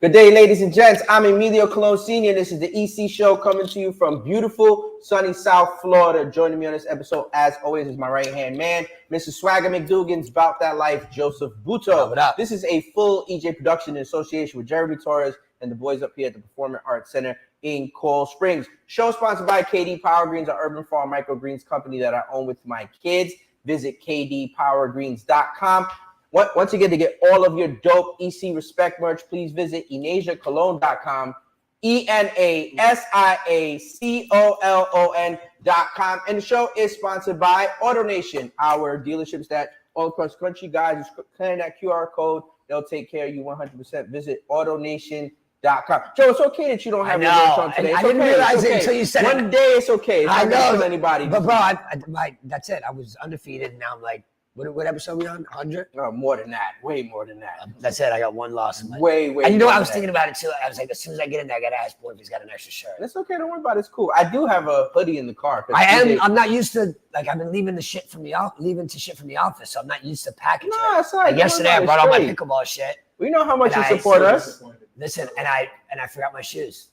Good day, ladies and gents. I'm Emilio Colon Sr. This is the EC Show coming to you from beautiful, sunny South Florida. Joining me on this episode, as always, is my right-hand man, Mr. Swagger McDougan's About That Life, Joseph Buto. What up? This is a full EJ production in association with Jeremy Torres and the boys up here at the Performing Arts Center in Coral Springs. Show sponsored by KD Power Greens, an urban farm microgreens company that I own with my kids. Visit kdpowergreens.com. Once again, to get all of your dope ECRespECt merch, please visit EnasiaColon.com, ENASIACOLON.com. And the show is sponsored by AutoNation, our dealerships that all across the country. Guys, just scan that QR code. They'll take care of you 100%. Visit AutoNation.com. Joe, it's okay that you don't have your merch on today. I didn't realize it until you said it. One day it's okay. It's I not know kill anybody. But bro, that's it. I was undefeated, and now I'm like, what episode are we on? 100? No, more than that. Way more than that. That's it. I got one loss. Way. And you know, I was thinking about it too. I was like, as soon as I get in there, I got to ask boy if he's got an extra shirt. That's okay. Don't worry about it. It's cool. I do have a hoodie in the car. I'm not used to, like, I've been leaving shit from the office, so I'm not used to packaging. No, it's all right. Like yesterday, I brought all my pickleball shit. We know how much you support us. Listen, and I forgot my shoes.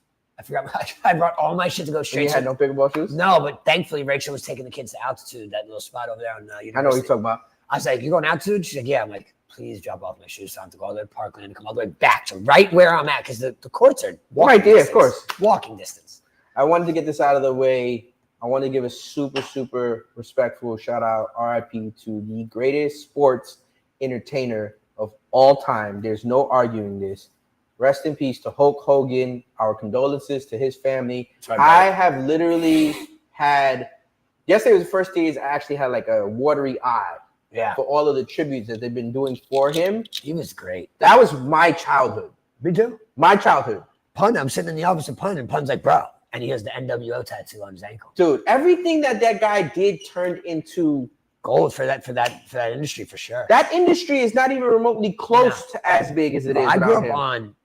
I brought all my shit to go straight. You had no pickleball shoes? No, but thankfully Rachel was taking the kids to Altitude, that little spot over there on University. I know what you're talking about. I was like, "You going Altitude?" She's like, "Yeah." I'm like, "Please drop off my shoes so I have to go all the way to Parkland and come all the way back to right where I'm at because the courts are right there, of course, walking distance." I wanted to get this out of the way. I want to give a super respectful shout out, RIP, to the greatest sports entertainer of all time. There's no arguing this. Rest in peace to Hulk Hogan. Our condolences to his family. I have literally had, yesterday was the first day I actually had like a watery eye for all of the tributes that they've been doing for him. He was great. That was my childhood. Me too. My childhood. Pun, I'm sitting in the office of Pun, and Pun's like, "Bro," and he has the NWO tattoo on his ankle. Dude, everything that guy did turned into gold for that industry for sure. That industry is not even remotely close to as big as it is. I grew up on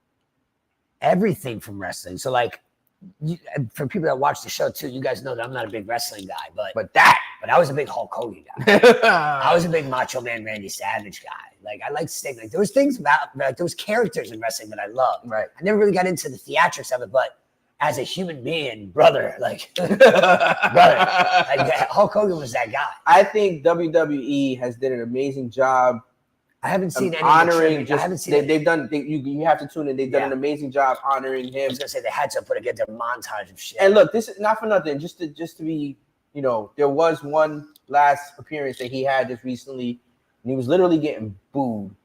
everything from wrestling. So like, for people that watch the show too, you guys know that I'm not a big wrestling guy, but I was a big Hulk Hogan guy. I was a big Macho Man Randy Savage guy. Like I like Sting. Like there was things about like there was characters in wrestling that I loved. Right. I never really got into the theatrics of it, but as a human being, brother, like Hulk Hogan was that guy. I think WWE has done an amazing job. I haven't seen any honoring. I haven't seen. They've done. You have to tune in. They've done an amazing job honoring him. I was gonna say they had to put together a montage of shit. And look, this is not for nothing. Just to be, you know, there was one last appearance that he had just recently, and he was literally getting booed,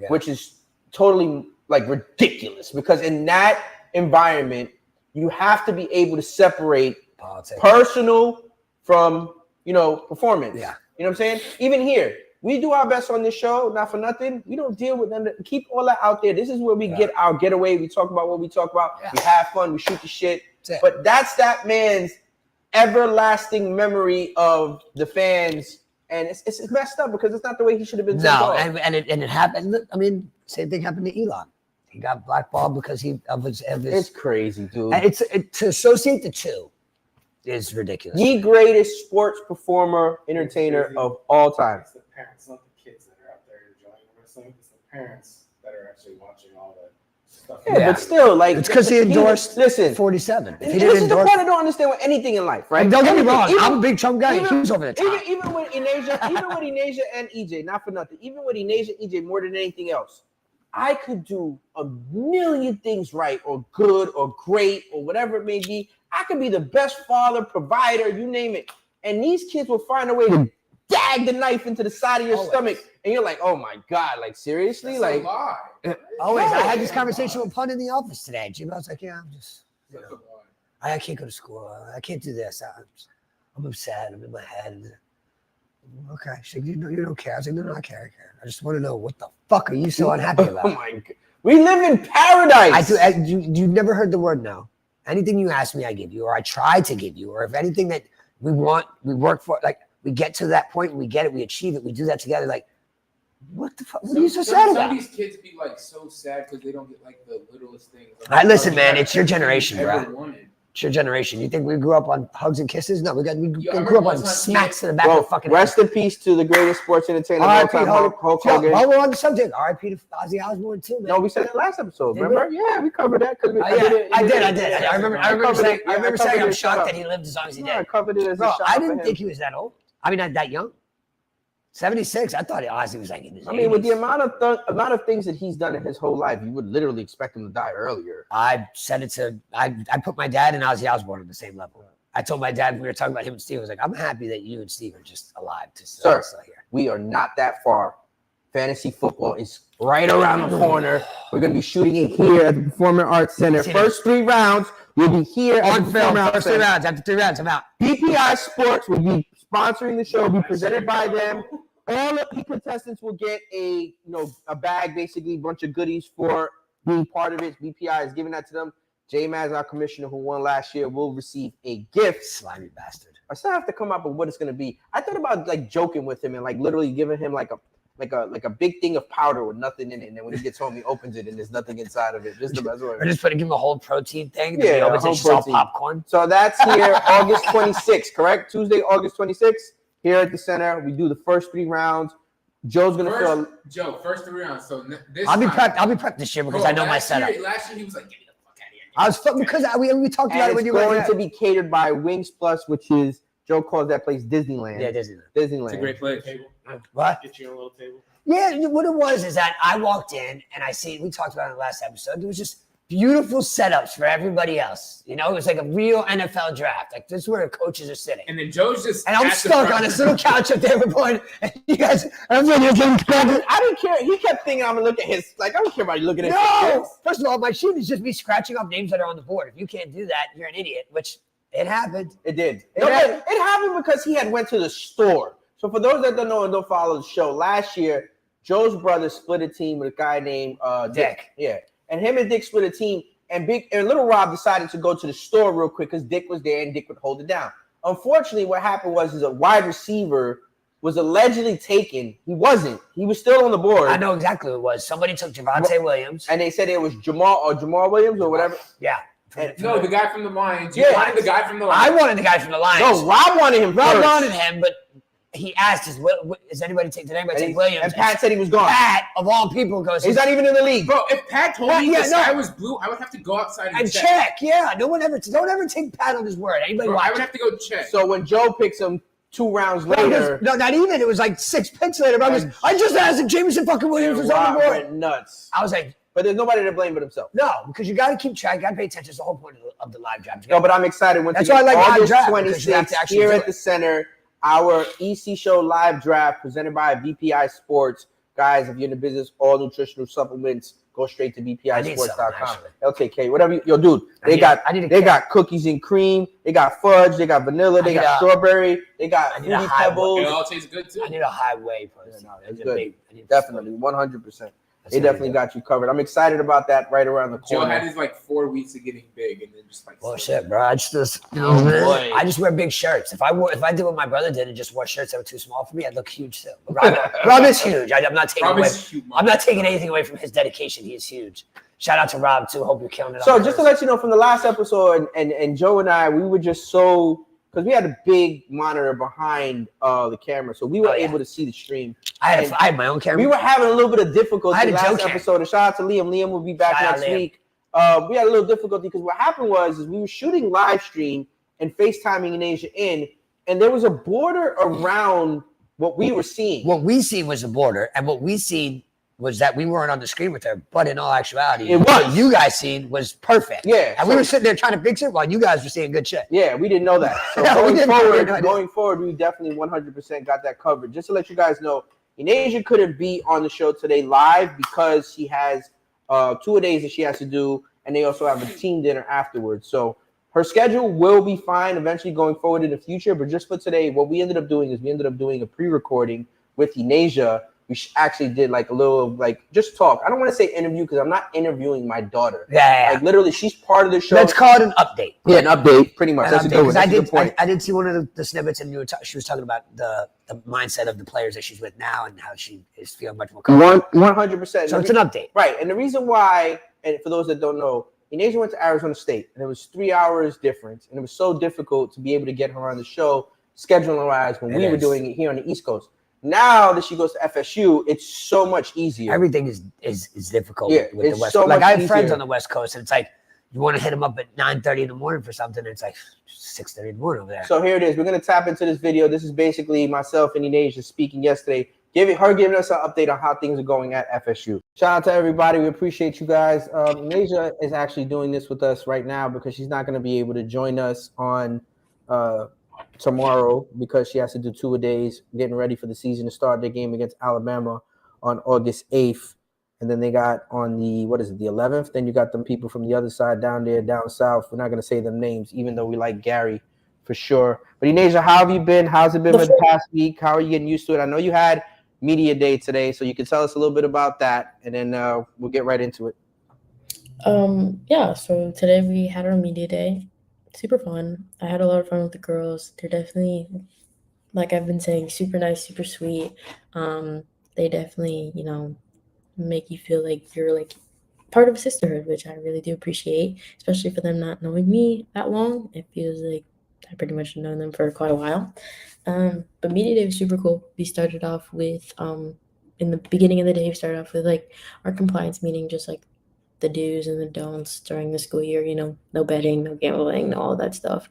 which is totally like ridiculous because in that environment, you have to be able to separate politics, personal from performance. Yeah, you know what I'm saying. Even here. We do our best on this show, not for nothing. We don't deal with them. Keep all that out there. This is where we get our getaway. We talk about what we talk about. Yeah. We have fun. We shoot the shit. But that's that man's everlasting memory of the fans. And it's messed up because it's not the way he should have been. No, and it happened. I mean, same thing happened to Elon. He got blackballed because of his. It's crazy, dude. And to associate the two is ridiculous. The greatest sports performer, entertainer of all time. It's the parents, not the kids that are out there enjoying wrestling. It's the parents that are actually watching all that stuff. Yeah, but still, like it's because he endorsed 47. If he didn't endorse, the point I don't understand with anything in life, right? And don't get me wrong, I'm a big Trump guy. He was over the top. Even with Enasia, and EJ, not for nothing. Even with Enasia, EJ, more than anything else, I could do a million things right or good or great or whatever it may be. I could be the best father, provider, you name it. And these kids will find a way to dag the knife into the side of your stomach. And you're like, oh my God, like seriously? That's like always. I had this conversation with Pun in the office today. Jim, I was like, yeah, I'm just, I can't go to school. I can't do this. I'm upset. I'm in my head. Okay. She's like, you don't care. I was like, no, I care. I just want to know what the fuck are you so unhappy about? Oh my God. We live in paradise. You've never heard the word no. Anything you ask me, I give you, or I try to give you, or if anything that we want, we work for, like we get to that point, we get it, we achieve it, we do that together. Like, what the fuck? What are you so sad about? Some of these kids be like so sad because they don't get like the littlest things. Listen, man, it's your generation, bro. It's your generation. You think we grew up on hugs and kisses? No, we Yo, grew up on remember smacks to the back Bro, of the fucking rest in peace to the greatest sports entertainer of all R.I.P. time, Hulk Hogan. While we're on the subject, R.I.P. to Ozzy Osbourne too, man. No, we said it last episode. Did Remember? Yeah, we covered that. I did. I remember saying I'm it, shocked that he lived as long as he I did. covered it as Bro, a shot I for didn't him. think he was that old. I mean, not that young. 76. I thought Ozzy was like in his 80s. I mean, with the amount of things that he's done in his whole life, you would literally expect him to die earlier. I said it to I put my dad and Ozzy Osbourne on the same level. I told my dad when we were talking about him and Steve, I was like, I'm happy that you and Steve are just alive to still here. We are not that far. Fantasy football is right around the corner. We're going to be shooting it here at the Performing Arts Center. First 3 rounds will be here at the Performing Arts Center. After 3 rounds, I'm out. BPI Sports will be sponsoring the show, be presented by them. All of the contestants will get a bag, basically a bunch of goodies for being part of it. BPI is giving that to them. J-Maz, our commissioner who won last year, will receive a gift. Slimy bastard. I still have to come up with what it's going to be. I thought about like joking with him and like literally giving him like a big thing of powder with nothing in it, and then when he gets home, he opens it and there's nothing inside of it. Just the best way. Or just give him a whole protein thing. Yeah, he opens whole it, just all protein. popcorn. So that's here August 26th, correct? Tuesday, August 26th, here at the center. We do the first 3 rounds. Joe's gonna first 3 rounds. So this I'll be prepped this year because I know my setup. Last year he was like, "Get me the fuck out of here." I was because we talked about it when you were going to be catered by Wings Plus, which is Joe calls that place Disneyland. Yeah, Disneyland. It's a great place. What? Get you a little table. Yeah, what it was is that I walked in and we talked about it in the last episode. There was just beautiful setups for everybody else. You know, it was like a real NFL draft. Like this is where the coaches are sitting. And then Joe's just and I'm stuck on this little couch up there with one. And you guys, I'm getting I didn't care. He kept thinking I'm gonna look at his. Like I don't care about you looking at. No. First of all, my shoot is just me scratching off names that are on the board. If you can't do that, you're an idiot. Which it happened. It did. It happened because he had went to the store. So for those that don't know and don't follow the show, last year Joe's brother split a team with a guy named Dick. Yeah. And him and Dick split a team, and Little Rob decided to go to the store real quick because Dick was there and Dick would hold it down. Unfortunately, what happened was a wide receiver was allegedly taken. He wasn't. He was still on the board. I know exactly what it was. Somebody took Javonte Williams. And they said it was Jamal Williams or whatever. Yeah. No, the guy from the Lions. You wanted the guy from the Lions. I wanted the guy from the Lions. No, Rob wanted him Rob first. wanted him, but he asked, "Did anybody take Williams?" And Pat said he was gone. Pat, of all people, goes, "He's not even in the league." Bro, if Pat told me the sky was blue, I would have to go outside and check. Yeah, don't ever take Pat on his word. Anybody? Bro, I would have to go check. So when Joe picks him 2 rounds later, no, not even. It was like 6 picks later. Bro, I just asked if Jameson fucking Williams was on the board. Went nuts. I was like, but there's nobody to blame but himself. No, because you got to keep track. You got to pay attention. It's the whole point of the live draft. No, but I'm excited. That's why I like August live draft. 26th here at the center. Our EC Show live draft presented by BPI Sports. Guys, if you're in the business, all nutritional supplements, go straight to bpisports.com. LTK, whatever dude. They got cookies and cream. They got fudge. They got vanilla. They got strawberry. They got fruity pebbles. It all tastes good too. I need a high whey person. Yeah, no, that's good. Definitely, 100%. They definitely got you covered. I'm excited about that right around the corner. Joe had his 4 weeks of getting big, and then just well, shit, bro. I just wear big shirts. If I did what my brother did and just wore shirts that were too small for me, I'd look huge too. Rob is huge. I'm not taking anything away from his dedication. He is huge. Shout out to Rob too. Hope you're killing it. So just to let you know, from the last episode, and Joe and I, we were just so. Because we had a big monitor behind the camera, so we were able to see the stream. I had my own camera. We were having a little bit of difficulty last episode. And shout out to Liam. Liam will be back next week. We had a little difficulty because what happened was we were shooting live stream and FaceTiming Enasia in, and there was a border around what we were seeing. What we seen was a border, and what we seen was that we weren't on the screen with her, but in all actuality, what you guys seen was perfect. Yeah. And we were sitting there trying to fix it while you guys were seeing good shit. Yeah, we didn't know that. So going forward, we definitely 100% got that covered. Just to let you guys know, Enasia couldn't be on the show today live because she has 2 days that she has to do, and they also have a team dinner afterwards. So her schedule will be fine eventually going forward in the future, but just for today, what we ended up doing is we ended up doing a pre-recording with Enasia. We actually did a little just talk. I don't want to say interview because I'm not interviewing my daughter. Yeah. Literally, she's part of the show. Let's call it an update. Yeah, an update, pretty much. That's a good one. I did see one of the snippets, and she was talking about the mindset of the players that she's with now and how she is feeling much more comfortable. 100%. So it's an update. Right. And the reason why, and for those that don't know, Enasia went to Arizona State, and it was 3 hours difference, and it was so difficult to be able to get her on the show scheduling-wise when we were doing it here on the East Coast. Now that she goes to FSU, it's so much easier. Everything is difficult with the West so Coast. Like, I have friends easier on the West Coast, and it's like, you want to hit them up at 9:30 in the morning for something, and it's like 6:30 in the morning over there. So here it is. We're going to tap into this video. This is basically myself and Enasia speaking yesterday, giving us an update on how things are going at FSU. Shout out to everybody. We appreciate you guys. Enasia is actually doing this with us right now because she's not going to be able to join us on tomorrow because she has to do 2-a-days getting ready for the season to start their game against Alabama on August 8th. And then they got on the, the 11th? Then you got them people from the other side down there, down south. We're not going to say them names, even though we like Gary for sure. But Enasia, how have you been? How's it been for the past week? How are you getting used to it? I know you had media day today, so you can tell us a little bit about that, and then we'll get right into it. Yeah, so today we had our media day. Super fun. I had a lot of fun with the girls. They're definitely, like I've been saying, super nice, super sweet. They definitely, make you feel like you're like part of a sisterhood, which I really do appreciate, especially for them not knowing me that long. It feels like I pretty much known them for quite a while. But media day was super cool. We started off with in the beginning of the day, we started off with like our compliance meeting, just like the do's and the don'ts during the school year, no betting, no gambling, all that stuff.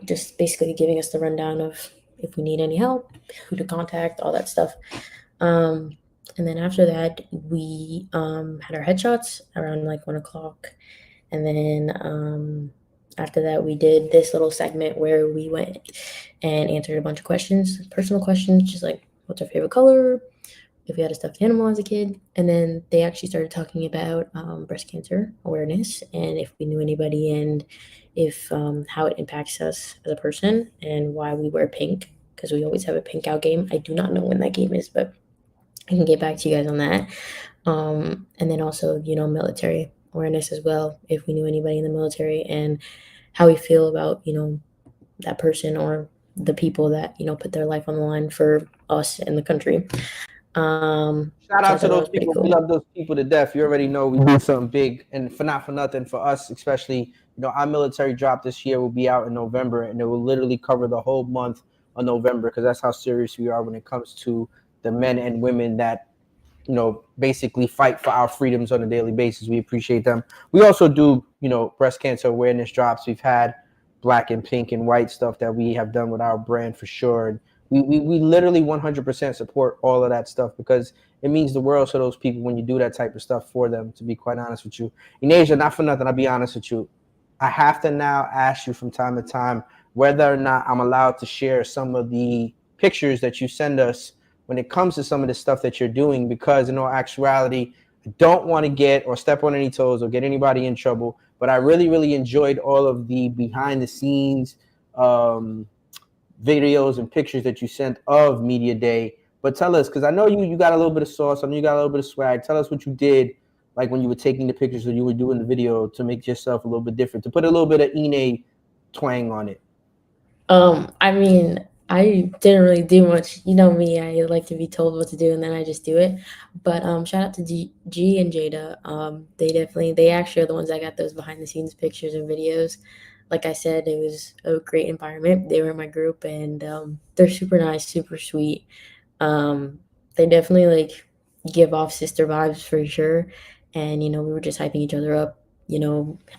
Just basically giving us the rundown of if we need any help, who to contact, all that stuff. And then after that, we had our headshots around like 1:00. And then after that, we did this little segment where we went and answered a bunch of questions, personal questions, just like what's our favorite color, if we had a stuffed animal as a kid. And then they actually started talking about breast cancer awareness and if we knew anybody and if how it impacts us as a person and why we wear pink, because we always have a pink out game. I do not know when that game is, but I can get back to you guys on that. And then also, military awareness as well, if we knew anybody in the military and how we feel about, that person or the people that, put their life on the line for us and the country. Shout out to those people. Cool. We love those people to death. You already know we do something big, and for nothing for us, especially, our military drop this year will be out in November, and it will literally cover the whole month of November because that's how serious we are when it comes to the men and women that, basically fight for our freedoms on a daily basis. We appreciate them. We also do, breast cancer awareness drops. We've had black and pink and white stuff that we have done with our brand for sure. And we literally 100% support all of that stuff because it means the world to those people when you do that type of stuff for them, to be quite honest with you. Enasia, not for nothing, I'll be honest with you. I have to now ask you from time to time whether or not I'm allowed to share some of the pictures that you send us when it comes to some of the stuff that you're doing, because in all actuality, I don't want to get or step on any toes or get anybody in trouble, but I really, really enjoyed all of the behind the scenes videos and pictures that you sent of Media Day. But tell us, because I know you got a little bit of sauce, I know you got a little bit of swag. Tell us what you did, like when you were taking the pictures or you were doing the video, to make yourself a little bit different, to put a little bit of Ine twang on it. I didn't really do much. You know me, I like to be told what to do and then I just do it. But shout out to G and Jada. They actually are the ones that got those behind the scenes pictures and videos. Like I said, it was a great environment. They were in my group and they're super nice, super sweet. They definitely give off sister vibes for sure. And, we were just hyping each other up.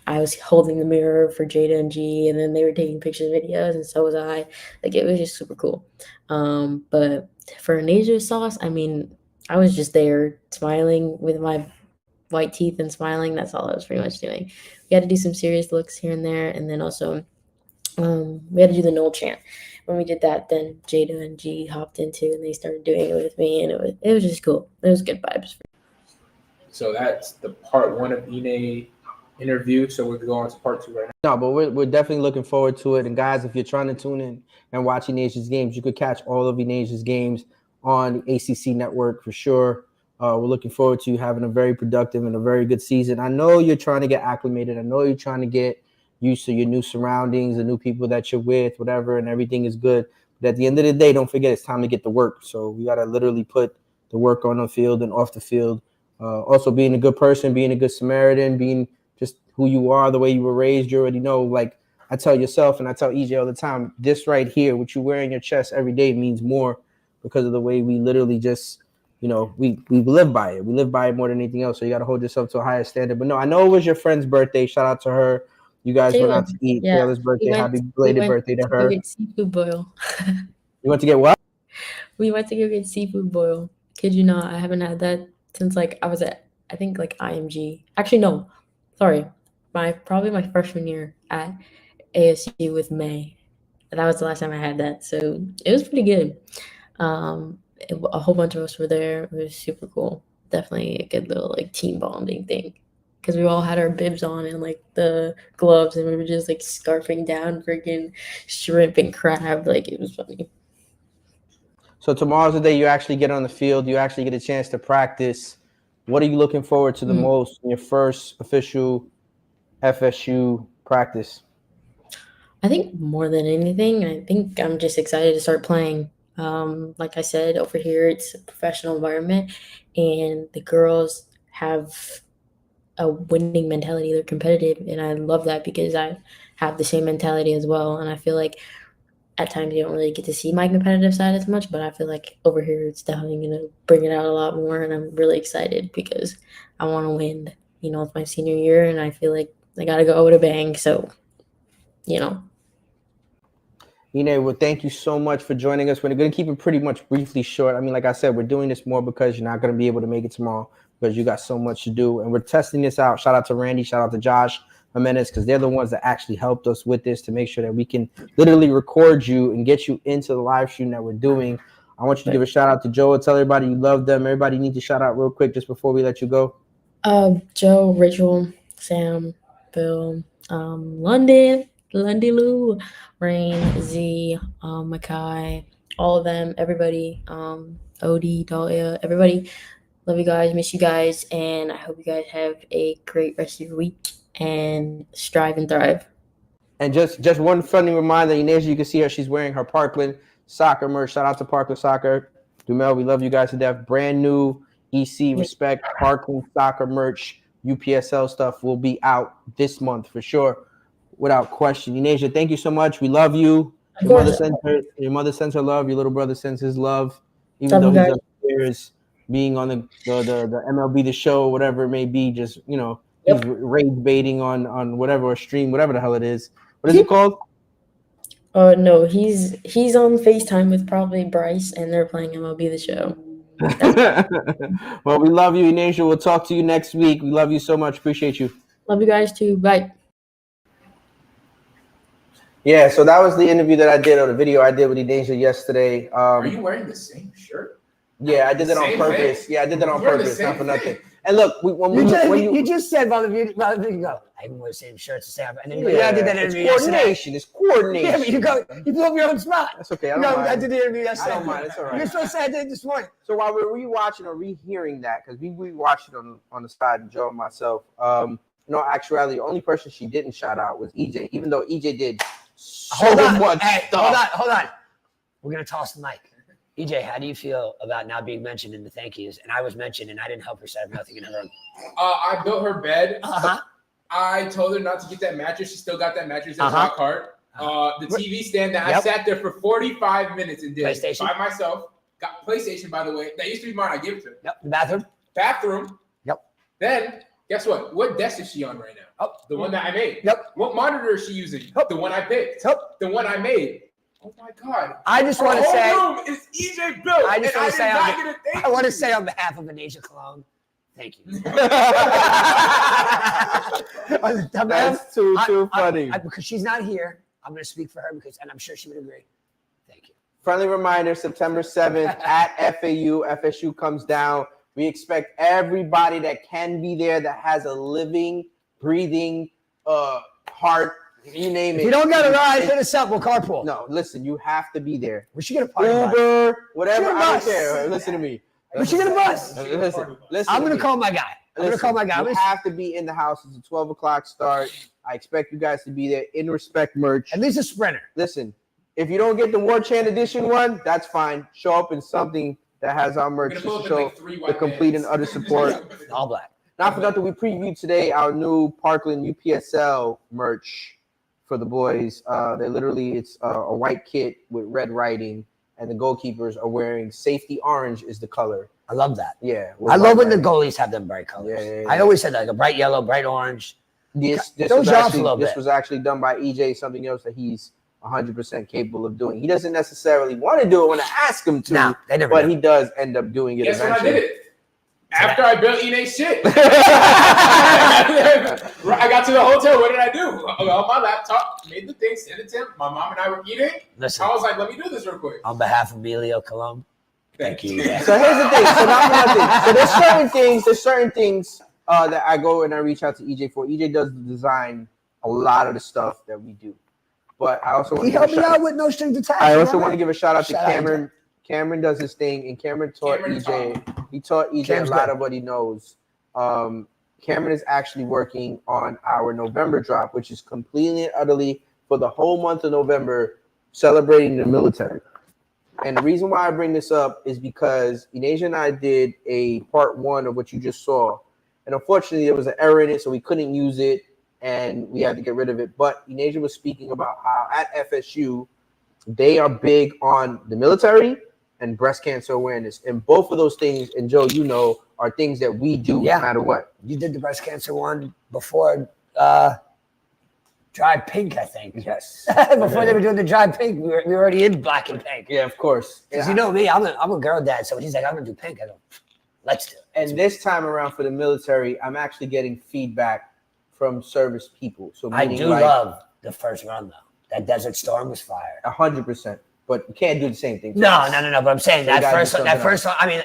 I was holding the mirror for Jada and G, and then they were taking pictures and videos, and so was I. It was just super cool. But for Enasia sauce, I was just there smiling with my white teeth and smiling. That's all I was pretty much doing. We had to do some serious looks here and there, and then also we had to do the Noel chant. When we did that, then Jada and G hopped into, and they started doing it with me, and it was just cool. It was good vibes. So that's the part one of Ine interview. So we're going to part 2 right now. No, but we're definitely looking forward to it. And guys, if you're trying to tune in and watch Enasia's games, you could catch all of Enasia's games on the ACC network for sure. We're looking forward to you having a very productive and a very good season. I know you're trying to get acclimated. I know you're trying to get used to your new surroundings, the new people that you're with, whatever, and everything is good. But at the end of the day, don't forget it's time to get to work. So we got to literally put the work on the field and off the field Also being a good person, being a good Samaritan, being just who you are, the way you were raised. You already know, like I tell yourself and I tell EJ all the time, this right here, what you wear in your chest every day means more because of the way we literally just, you know, we live by it. We live by it more than anything else. So you got to hold yourself to a higher standard. But no, I know it was your friend's birthday. Shout out to her. You guys went out to eat. Yeah. Taylor's birthday. Happy belated birthday to her. Go get seafood boil. You want to get what? We went to go get seafood boil. Kid you not, I haven't had that since like I was at, I think like IMG. Actually, no, sorry, probably my freshman year at ASU with May. That was the last time I had that, so it was pretty good. A whole bunch of us were there. It was super cool. Definitely a good little like team bonding thing. Because we all had our bibs on and like the gloves, and we were just like scarfing down freaking shrimp and crab. Like it was funny. So tomorrow's the day you actually get on the field. You actually get a chance to practice. What are you looking forward to the most in your first official FSU practice? I think more than anything, I think I'm just excited to start playing. Like I said, over here it's a professional environment, and the girls have a winning mentality. They're competitive, and I love that because I have the same mentality as well. And I feel like at times you don't really get to see my competitive side as much, but I feel like over here it's definitely going to bring it out a lot more, and I'm really excited because I want to win. You know, it's my senior year, and I feel like I got to go with a bang. So, you know. Well, thank you so much for joining us. We're going to keep it pretty much briefly short. I mean, like I said, we're doing this more because you're not going to be able to make it tomorrow because you got so much to do. And we're testing this out. Shout out to Randy. Shout out to Josh Jimenez, because they're the ones that actually helped us with this to make sure that we can literally record you and get you into the live stream that we're doing. I want you to give a shout out to Joe. Tell everybody you love them. Everybody needs to shout out real quick just before we let you go. Joe, Rachel, Sam, Bill, London, Lou, Rain, Z, Makai, all of them, everybody, Odie, Dahlia, everybody. Love you guys, miss you guys, and I hope you guys have a great rest of your week and strive and thrive. And just one funny reminder, Enasia, you can see her. She's wearing her Parkland soccer merch. Shout out to Parkland Soccer. Dumel, we love you guys to death. Brand new ECRespECt Parkland soccer merch. UPSL stuff will be out this month for sure, without question. Enasia, thank you so much. We love you. Your mother sends her love. Your little brother sends his love. Even though he's upstairs being on the MLB The Show, whatever it may be, just, you know, he's rage baiting on whatever, or stream, whatever the hell it is. What is it called? No, he's on FaceTime with probably Bryce, and they're playing MLB The Show. Well, we love you, Enasia. We'll talk to you next week. We love you so much. Appreciate you. Love you guys too. Bye. Yeah, so that was the interview that I did, or the video I did with Enasia yesterday. Are you wearing the same shirt? Yeah, I did that on purpose. Yeah, I did that on purpose, not for nothing. And look, you just said about the video, you go, I even wear the same shirts, the same. And then you go, I did that interview yesterday. It's coordination. Yeah, but you blew up your own spot. That's okay. I don't mind. I did the interview yesterday. I don't mind. It's all right. You're supposed to say I did it this morning. So while we're rewatching or rehearing that, because we rewatched it on the side, Joe and myself, no, actually, the only person she didn't shout out was EJ, even though EJ did so much stuff. Hold on. We're going to toss the mic. EJ, how do you feel about now being mentioned in the thank yous? And I was mentioned, and I didn't help her, so I have nothing in her room. I built her bed. Uh-huh. I told her not to get that mattress. She still got that mattress in her cart. The TV stand that I sat there for 45 minutes and did by myself. Got PlayStation, by the way. That used to be mine. I gave it to her. Yep. The bathroom. Yep. Then, guess what? What desk is she on right now? Oh. The one that I made. Yep. What monitor is she using? The one I picked. The one I made. Oh my God! I just want to say, room is EJ built. I just want to say on behalf of Enasia Colon, thank you. That's too funny. Because she's not here, I'm going to speak for her and I'm sure she would agree. Thank you. Friendly reminder: September 7th at FAU. FSU comes down. We expect everybody that can be there, that has a living, breathing heart. You name it. If you don't get a ride, hit us up. We'll carpool. No, listen, you have to be there. We should get a party Uber, bus. whatever. I don't care. Listen to me. We should get a bus. Listen. I'm going to call my guy. You have to be in the house. It's a 12 o'clock start. I expect you guys to be there. ECRespECt merch. At least a Sprinter. Listen, if you don't get the War Chant Edition one, that's fine. Show up in something that has our merch We're to gonna show pull up in, like, 3 the white complete vans. and utter support. All black. Not for nothing, we previewed today our new Parkland UPSL merch for the boys. It's a white kit with red writing, and the goalkeepers are wearing safety orange is the color. I love that. Yeah, I love when the goalies have them bright colors. Yeah. I always said like a bright yellow, bright orange. This Those are off a little bit. was actually done by EJ, something else that he's 100% capable of doing. He doesn't necessarily want to do it when I ask him to, No, they never but do. he does end up doing it. Guess when I eventually. did it? After I built Enasia shit. I got to the hotel. What did I do? On my laptop, made the thing, sent it to him. My mom and I were eating. Listen, I was like, let me do this real quick. on behalf of Emilio Colón, thank you. So here's the thing. So not for nothing. So there's certain things that I go and I reach out to EJ for. EJ does the design a lot of the stuff that we do. But I also want He to helped me out with no strings attached. I also want to give a shout out to Shout out Cameron. Cameron does his thing, and Cameron taught EJ. He taught EJ a lot of what he knows. Cameron is actually working on our November drop, which is completely and utterly for the whole month of November, celebrating the military. And the reason why I bring this up is because Enasia and I did a part 1 of what you just saw, and unfortunately there was an error in it, so we couldn't use it, and we had to get rid of it. But Enasia was speaking about how at FSU they are big on the military and breast cancer awareness, and both of those things, and Joe, you know, are things that we do no matter what. You did the breast cancer one before Dry Pink, I think. Yes. Before they were doing the Dry Pink, we were already in black and pink. Yeah, of course. Because you know me, I'm a girl dad, so when he's like, I'm gonna do pink, I go, let's do it. And this time around for the military, I'm actually getting feedback from service people. So I do love the first run though. That Desert Storm was fire. 100%. But you can't do the same thing. No. But I'm saying So you that gotta first do one. I mean,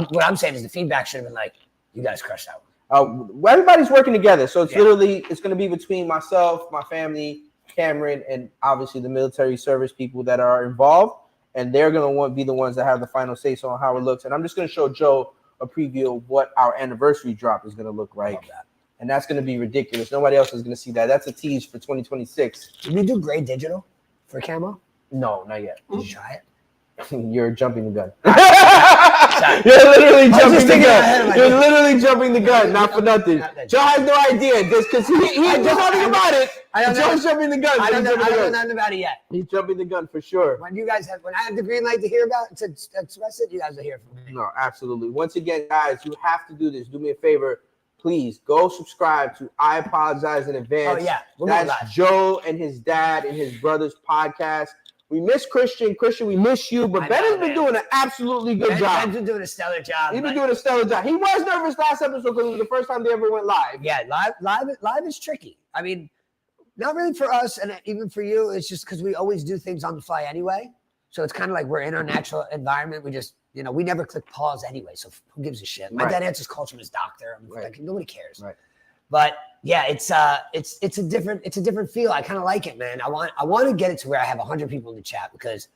what I'm saying is the feedback should have been like, you guys crushed that one. Well, everybody's working together. So it's Yeah. literally, it's going to be between myself, my family, Cameron, and obviously the military service people that are involved. And they're going to be the ones that have the final say so on how it looks. And I'm just going to show Joe a preview of what our anniversary drop is going to look like. And that's going to be ridiculous. Nobody else is going to see that. That's a tease for 2026. Did we do gray digital for camo? No, not yet. Did you try it? You're jumping the gun. You're literally jumping the gun. You're literally jumping the gun. Not for nothing. Joe has no idea. Just because he knows nothing about it. Joe's jumping the gun. I don't know nothing about it yet. He's jumping the gun for sure. When I have the green light to hear about it, to express it, you guys will hear from me. No, absolutely. Once again, guys, you have to do this. Do me a favor. Please go subscribe to I Apologize in Advance. Oh, yeah. That's Joe and his dad and his brother's podcast. We miss Christian. Christian, we miss you. But Ben has been doing an absolutely good job. Ben's been doing a stellar job. He's been doing a stellar job. He was nervous last episode because it was the first time they ever went live. Yeah, live is tricky. I mean, not really for us, and even for you. It's just because we always do things on the fly anyway. So it's kind of like we're in our natural environment. We just, we never click pause anyway. So who gives a shit? My dad answers calls from his doctor. Like, nobody cares. Right. But yeah, it's a different feel. I kind of like it, man. I want to get it to where I have 100 people in the chat, because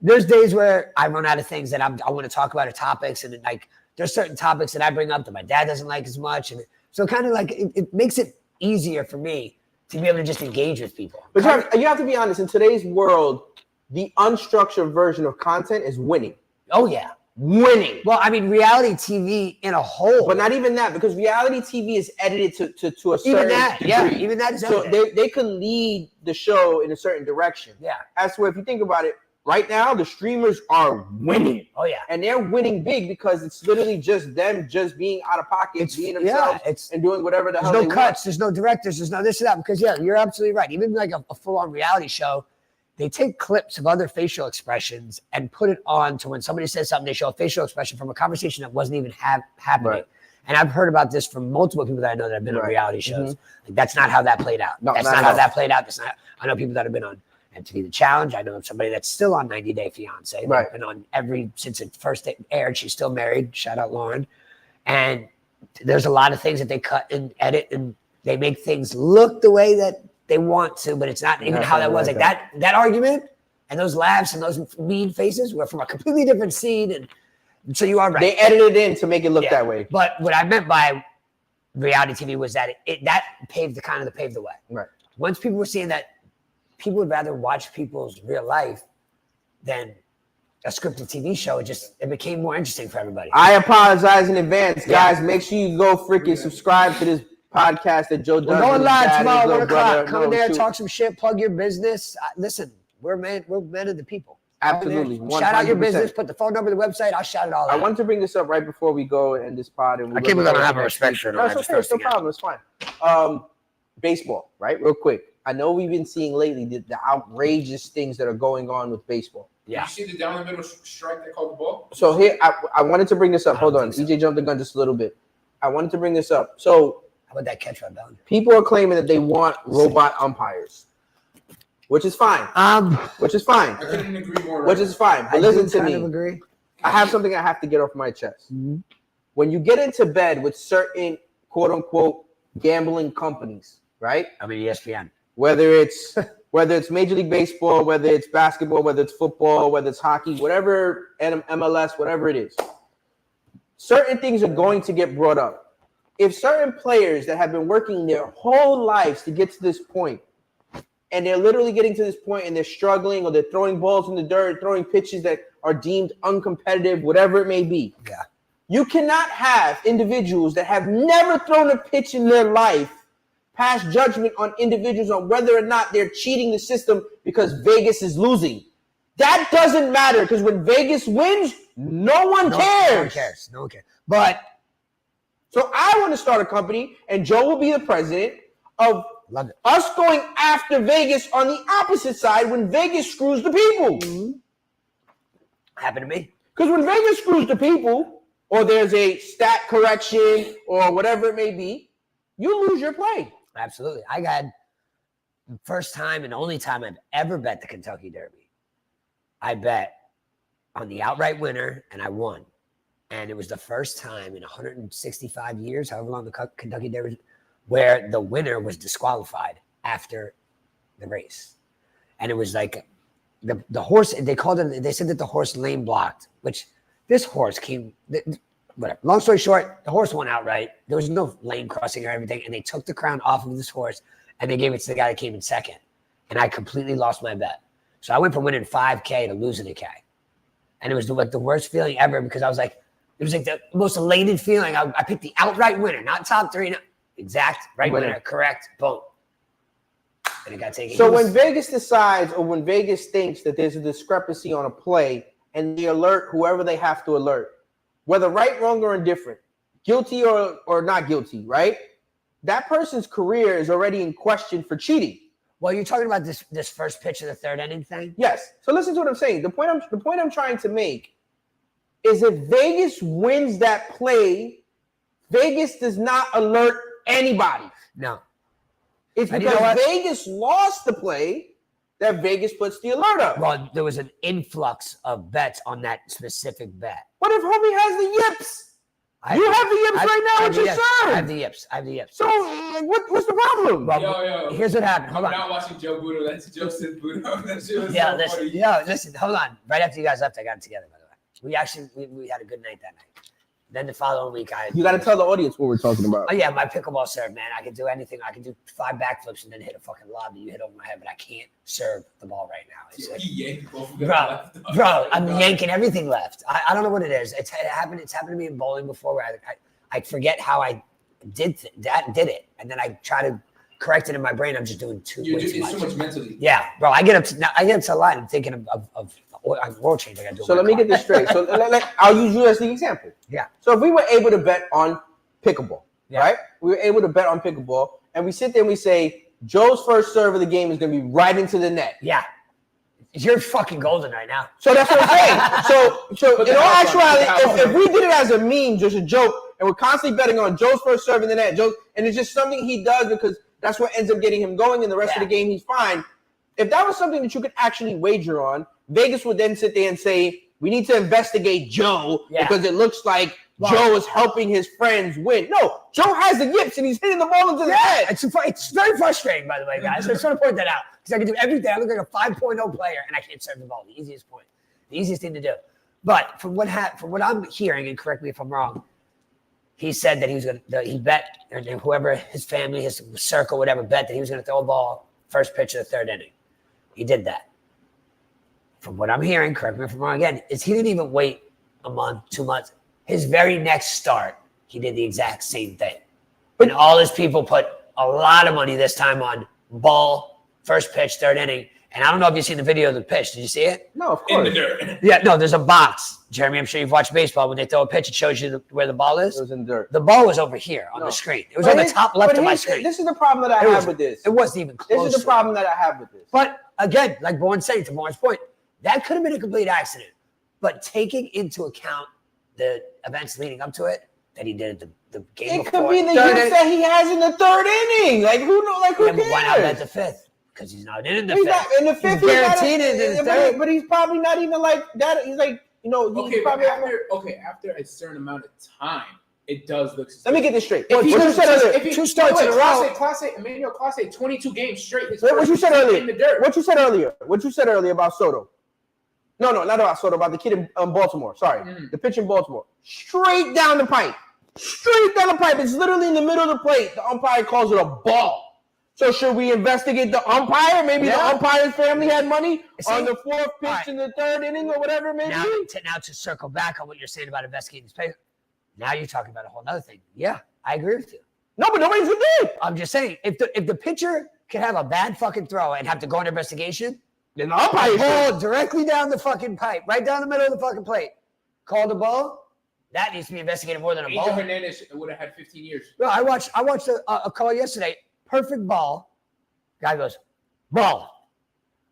there's days where I run out of things that I want to talk about, or topics, and like there's certain topics that I bring up that my dad doesn't like as much, and so kind of like it makes it easier for me to be able to just engage with people. But you have to be honest. In today's world, the unstructured version of content is winning. Oh yeah. Winning. Well, I mean, reality TV in a whole. But not even that, because reality TV is edited to a certain degree. Yeah, even that is so edited. they can lead the show in a certain direction. Yeah. That's where, if you think about it, right now the streamers are winning. Oh yeah. And they're winning big because it's literally just them just being out of pocket, being themselves, and doing whatever the hell they want. There's no cuts, there's no directors, there's no this or that. Because yeah, you're absolutely right. Even like a full-on reality show, they take clips of other facial expressions and put it on to when somebody says something, they show a facial expression from a conversation that wasn't even happening. Right. And I've heard about this from multiple people that I know that have been on reality shows. Like, that's not how that played out. No, that's not how that played out. I know people that have been on MTV The Challenge. I know somebody that's still on 90 Day Fiance. Right. Been on since it first aired. She's still married. Shout out Lauren. And there's a lot of things that they cut and edit, and they make things look the way that they want to, but it's not even how that was. Like that argument and those laughs and those mean faces were from a completely different scene. And so you are right. They edited it in to make it look that way. But what I meant by reality TV was that that paved the way. Right. Once people were seeing that people would rather watch people's real life than a scripted TV show. It became more interesting for everybody. I apologize in advance, guys. Make sure you go freaking subscribe to this podcast that Joe does. We're going live tomorrow, 1 o'clock. Come in there, shoot. talk some shit, plug your business. Listen, we're men of the people. Absolutely. Shout out your business, put the phone number, the website. I'll shout it all out. I wanted to bring this up right before we go and end this pod. And I can't believe I don't have a respect shirt on. No, it's okay. It's no problem. It's fine. Baseball, right? Real quick. I know we've been seeing lately the outrageous things that are going on with baseball. Yeah. Did you see the down the middle strike they called the ball? So here, I wanted to bring this up. Hold on. EJ jumped the gun just a little bit. I wanted to bring this up. So how about that catch right down? People are claiming that they want robot umpires. Which is fine. Which is fine. I couldn't agree more. Which is fine. But listen to me. Agree. I have something I have to get off my chest. Mm-hmm. When you get into bed with certain quote unquote gambling companies, right? I mean ESPN. Whether it's Major League Baseball, whether it's basketball, whether it's football, whether it's hockey, whatever, MLS, whatever it is, certain things are going to get brought up. If certain players that have been working their whole lives to get to this point, and they're literally getting to this point and they're struggling, or they're throwing balls in the dirt, throwing pitches that are deemed uncompetitive, whatever it may be. Yeah. You cannot have individuals that have never thrown a pitch in their life pass judgment on individuals on whether or not they're cheating the system because Vegas is losing. That doesn't matter, because when Vegas wins, no one cares. No one cares. But so I want to start a company, and Joe will be the president of us going after Vegas on the opposite side when Vegas screws the people. Mm-hmm. Happened to me. Because when Vegas screws the people, or there's a stat correction or whatever it may be, you lose your play. Absolutely. I got the first time and only time I've ever bet the Kentucky Derby. I bet on the outright winner, and I won. And it was the first time in 165 years, however long the Kentucky Derby, where the winner was disqualified after the race. And it was like the horse, they said that the horse lane blocked, which this horse came, whatever. Long story short, the horse won outright. There was no lane crossing or everything. And they took the crown off of this horse and they gave it to the guy that came in second. And I completely lost my bet. So I went from winning 5K to losing a K. And it was like the worst feeling ever, because I was like, it was like the most elated feeling. I picked the outright winner, not top three. No, exact right winner, correct, boom. And it got taken. So when Vegas decides, or when Vegas thinks that there's a discrepancy on a play, and they alert whoever they have to alert, whether right, wrong, or indifferent, guilty or not guilty, right? That person's career is already in question for cheating. Well, you're talking about this first pitch of the third inning thing? Yes. So listen to what I'm saying. The point I'm trying to make is, if Vegas wins that play, Vegas does not alert anybody. No. It's because Vegas lost the play that Vegas puts the alert up. Well, there was an influx of bets on that specific bet. What if homie has the yips? You have the yips right now with your son. I have the yips. So what's the problem? Well, here's what happened. Hold on. I'm not watching Joe Buto. That's Joseph Buto. That shit was yeah, so listen. funny. Yeah, listen. Hold on. Right after you guys left, I got it together, by the way. We had a good night that night. Then the following week, you got to tell the audience what we're talking about. Oh yeah, my pickleball serve, man. I can do anything. I can do 5 backflips and then hit a fucking lob that you hit over my head, but I can't serve the ball right now. It's like, bro, I'm yanking everything left. I don't know what it is. It's happened to me in bowling before, where I forget how I did it, and then I try to correct it in my brain. I'm just doing too much mentally. Yeah, bro. I get up to the line. I'm thinking of world change. I got to do. So let me get this straight. So I'll use you as the example. Yeah. So if we were able to bet on pickleball, right? We were able to bet on pickleball, and we sit there and we say Joe's first serve of the game is going to be right into the net. Yeah. You're fucking golden right now. So that's what I'm saying. So in all actuality, if we did it as a meme, just a joke, and we're constantly betting on Joe's first serve in the net, and it's just something he does because that's what ends up getting him going, and the rest of the game he's fine. If that was something that you could actually wager on, Vegas would then sit there and say, we need to investigate Joe because it looks like Joe is helping his friends win. No, Joe has the yips and he's hitting the ball into the head. It's very frustrating, by the way, guys. I just want to point that out, because I can do everything. I look like a 5.0 player, and I can't serve the ball. The easiest thing to do. But from what I'm hearing, and correct me if I'm wrong, he said that he bet, and whoever his family, his circle, whatever, bet that he was going to throw a ball first pitch of the third inning. He did that. from what I'm hearing, correct me if I'm wrong again, is he didn't even wait a month, 2 months. His very next start, he did the exact same thing. And all his people put a lot of money this time on ball, first pitch, third inning. And I don't know if you've seen the video of the pitch. Did you see it? No, of course. In the dirt. Yeah, no, there's a box. Jeremy, I'm sure you've watched baseball. When they throw a pitch, it shows you where the ball is. It was in dirt. The ball was over here on the screen. It was on the top left of my screen. This is the problem that I have with this. It wasn't even close. This is the problem that I have with this. But again, like Bourne's saying, to Bourne's point, that could have been a complete accident. But taking into account the events leading up to it, that he did the game it before. Could be the hits that he has in the third inning. Like who knows? Like who cares? Why not at the fifth? Because he's not in the He's fifth. not in the fifth. He's guaranteed in the third. But he's probably not even like that. He's like, he's probably after a certain amount of time, it does look. Let me get this straight. If What you said earlier. 2 starts in a row. Emilio Clase, 22 games straight. What you said earlier. In the dirt. What you said earlier about Soto. No, not about Soto. About the kid in Baltimore. Sorry, the pitch in Baltimore. Straight down the pipe. Straight down the pipe. It's literally in the middle of the plate. The umpire calls it a ball. So should we investigate the umpire? Maybe the umpire's family had money on the fourth pitch in the third inning or whatever. Maybe. Now to circle back on what you're saying about investigating this play. Now you're talking about a whole other thing. Yeah, I agree with you. No, but nobody's did. I'm just saying, if the pitcher can have a bad fucking throw and have to go into investigation, then the umpire ball directly down the fucking pipe, right down the middle of the fucking plate. Call the ball. That needs to be investigated more than a ball. Angel Hernandez would have had 15 years. No, I watched a call yesterday. Perfect ball. Guy goes, ball.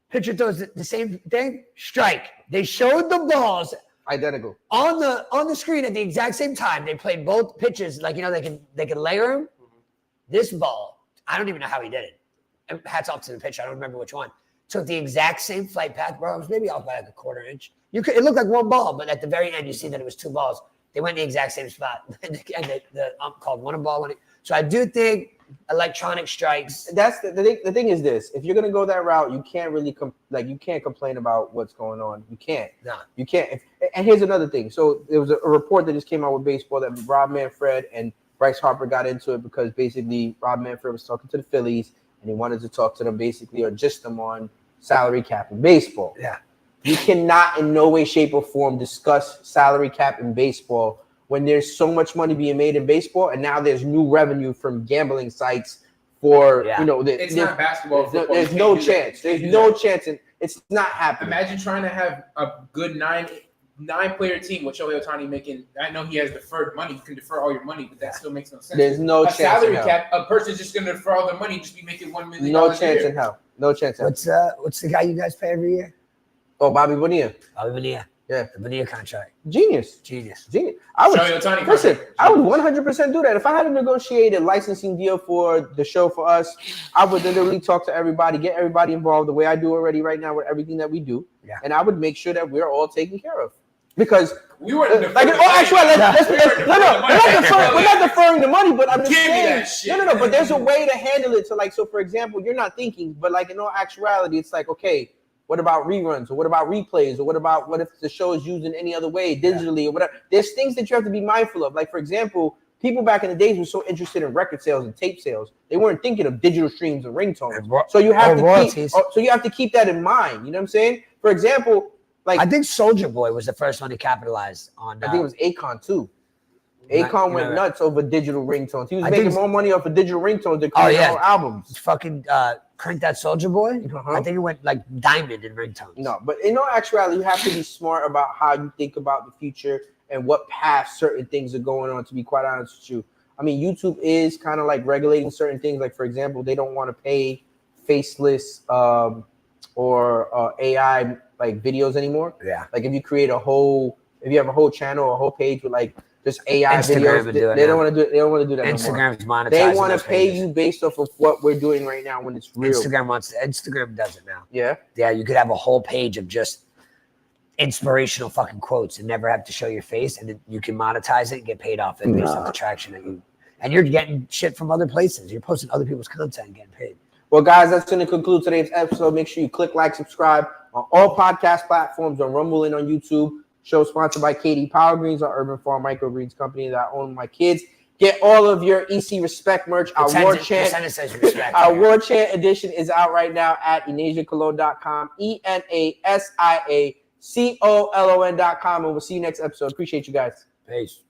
Pitcher throws the same thing. Strike. They showed the balls identical on the screen at the exact same time. They played both pitches. Like, they can layer them. This ball, I don't even know how he did it. And hats off to the pitcher. I don't remember which one. Took the exact same flight path, bro. It was maybe off by like a quarter inch. It looked like one ball, but at the very end, you see that it was 2 balls. They went in the exact same spot. And the ump called one a ball. So I do think electronic strikes. That's the thing. The thing is this: if you're gonna go that route, you can't really you can't complain about what's going on. You can't. No. You can't. And here's another thing. So there was a report that just came out with baseball that Rob Manfred and Bryce Harper got into it because basically Rob Manfred was talking to the Phillies and he wanted to talk to them basically or just them on salary cap in baseball. Yeah. You cannot in no way, shape, or form discuss salary cap in baseball when there's so much money being made in baseball, and now there's new revenue from gambling sites for it's not basketball. There's no chance. There's no chance, and it's not happening. Imagine trying to have a good nine-player team with Shohei Ohtani making. I know he has deferred money. You can defer all your money, but that still makes no sense. There's no chance. Salary cap. A person's just going to defer all their money and just be making $1 million. No chance in hell. No chance. What's the guy you guys pay every year? Oh, Bobby Bonilla. Bobby Bonilla. Yeah, the Bonilla contract. Genius. I would listen. I would 100% do that. If I had to negotiate a licensing deal for the show for us, I would literally talk to everybody, get everybody involved the way I do already right now with everything that we do. Yeah. And I would make sure that we're all taken care of. Because we weren't we're not deferring the money, but I'm just saying no. But there's a way to handle it. So for example, you're not thinking, but like in all actuality, it's like, okay, what about reruns, or what about replays, or what if the show is used in any other way, digitally, or whatever? There's things that you have to be mindful of. Like, for example, people back in the days were so interested in record sales and tape sales, they weren't thinking of digital streams and ringtones. So you have to keep that in mind. You know what I'm saying? For example, like I think Soulja Boy was the first one to capitalize on. I think it was Akon too. Akon went nuts over digital ringtones. He was making more money off of digital ringtones than creating albums. Fucking Crank That Soulja Boy. I think it went like diamond in ringtones. No, but in all actuality, you have to be smart about how you think about the future and what path certain things are going on, to be quite honest with you. I mean, YouTube is kind of like regulating certain things. Like, for example, they don't want to pay faceless or AI like videos anymore. Yeah. Like if you have a whole channel or a whole page with like just AI videos, they don't want to do it. They don't want to do that Instagram's anymore. monetizing. They want to pay you based off of what we're doing right now when it's real. Instagram does it now. Yeah. Yeah, you could have a whole page of just inspirational fucking quotes and never have to show your face, and then you can monetize it and get paid off it based on the traction that you. And you're getting shit from other places. You're posting other people's content and getting paid. Well, guys, that's going to conclude today's episode. Make sure you click like, subscribe on all podcast platforms, on Rumble and on YouTube. Show sponsored by KD Power Greens, our urban farm microgreens company that I own my kids. Get all of your ECRespECt merch. Our War Chant. Our War Chant edition is out right now at EnasiaColon.com. ENASIACOLON.com. And we'll see you next episode. Appreciate you guys. Peace.